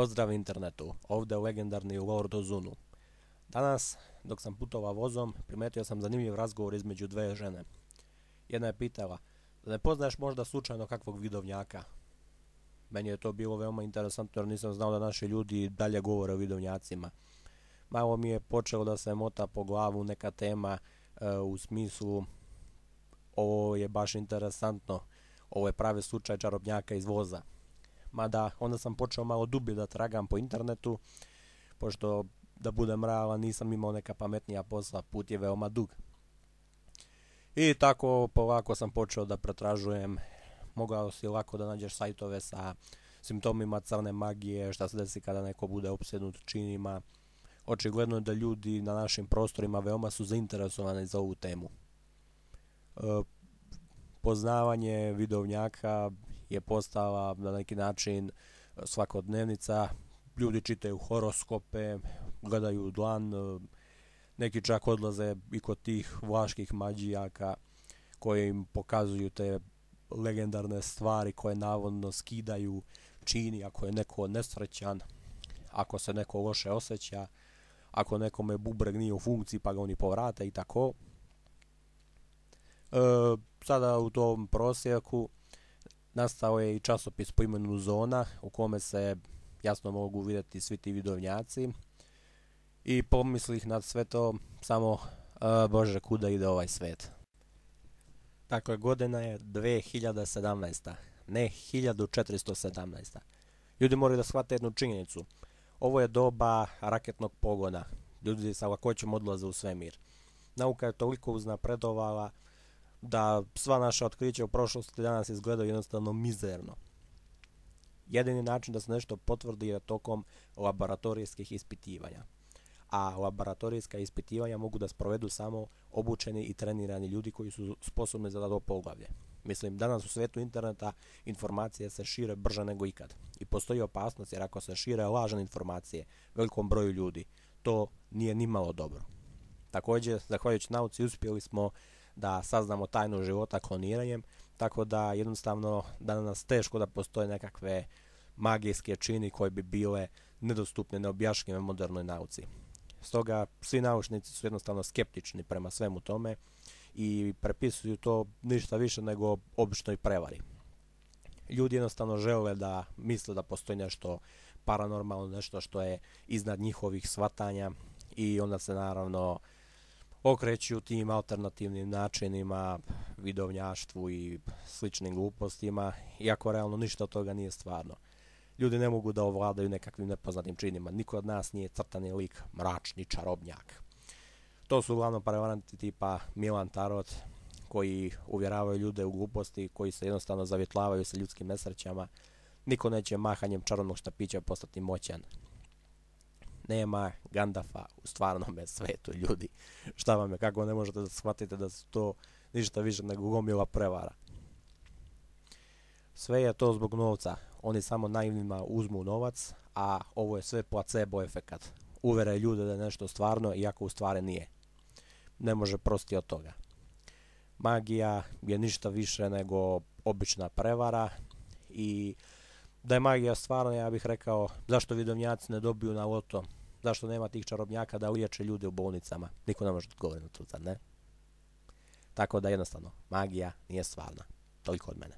Pozdrav internetu, ovdje legendarni Lord Ozunu. Danas, dok sam putovao vozom, primetio sam zanimljiv razgovor između dve žene. Jedna je pitala, da ne poznaješ možda slučajno kakvog vidovnjaka? Meni je to bilo veoma interesantno jer nisam znao da naši ljudi dalje govore o vidovnjacima. Malo mi je počelo da se mota po glavu neka tema u smislu ovo je baš interesantno, ovo je pravi slučaj čarobnjaka iz voza. Mada onda sam počeo malo dublje da tragam po internetu, pošto da budem realan nisam imao neka pametnija posla, put je veoma dug. I tako polako sam počeo da pretražujem, mogao si lako da nađeš sajtove sa simptomima crne magije, šta se desi kada neko bude opsjednut činima. Očigledno je da ljudi na našim prostorima veoma su zainteresovani za ovu temu. Poznavanje vidovnjaka je postala na neki način svakodnevnica. Ljudi čitaju horoskope, gledaju dlan, neki čak odlaze i kod tih vlaških mađijaka koji im pokazuju te legendarne stvari koje navodno skidaju čini ako je neko nesrećan, ako se neko loše osjeća, ako nekome bubreg nije u funkciji pa ga oni povrate i tako. Sada u tom prosjeku nastao je i časopis po imenu Zona u kome se jasno mogu vidjeti svi ti vidovnjaci i pomislih nad sve to samo Bože, kuda ide ovaj svet. Dakle, godina je 2017. Ne 1417. Ljudi moraju da shvate jednu činjenicu. Ovo je doba raketnog pogona. Ljudi sa lakoćom odlaze u svemir. Nauka je toliko uznapredovala da sva naša otkrića u prošlosti danas izgledaju jednostavno mizerno. Jedini način da se nešto potvrdi je tokom laboratorijskih ispitivanja. A laboratorijska ispitivanja mogu da sprovedu samo obučeni i trenirani ljudi koji su sposobni za to poglavlje. Mislim, danas u svijetu interneta informacije se šire brže nego ikad. I postoji opasnost jer ako se šire lažne informacije velikom broju ljudi, to nije nimalo dobro. Također, zahvaljujući nauci, uspjeli smo da saznamo tajnu života kloniranjem, tako da jednostavno danas teško da postoje nekakve magijske čini koje bi bile nedostupne, neobjašnjive modernoj nauci. Stoga svi naučnici su jednostavno skeptični prema svemu tome i prepisuju to ništa više nego običnoj prevari. Ljudi jednostavno žele da misle da postoji nešto paranormalno, nešto što je iznad njihovih shvatanja i onda se naravno okreću tim alternativnim načinima, vidovnjaštvu i sličnim glupostima, iako realno ništa od toga nije stvarno. Ljudi ne mogu da ovladaju nekakvim nepoznatim činima. Niko od nas nije crtani lik, mračni čarobnjak. To su uglavnom prevaranti tipa Milan Tarot, koji uvjeravaju ljude u gluposti, koji se jednostavno zavjetlavaju sa ljudskim nesrećama. Niko neće mahanjem čarobnog štapića postati moćan. Nema Gandafa u stvarnome svetu, ljudi. Šta vam je, kako ne možete da shvatite da su to ništa više nego gomila prevara. Sve je to zbog novca. Oni samo naivnima uzmu novac, a ovo je sve placebo efekat. Uvere ljude da je nešto stvarno, iako u stvari nije. Ne može prosti od toga. Magija je ništa više nego obična prevara i da je magija stvarna, ja bih rekao, zašto vidovnjaci ne dobiju na loto? Zašto nema tih čarobnjaka da liječe ljude u bolnicama? Niko ne može odgovoriti na to, zar ne? Tako da jednostavno, magija nije stvarna. Toliko od mene.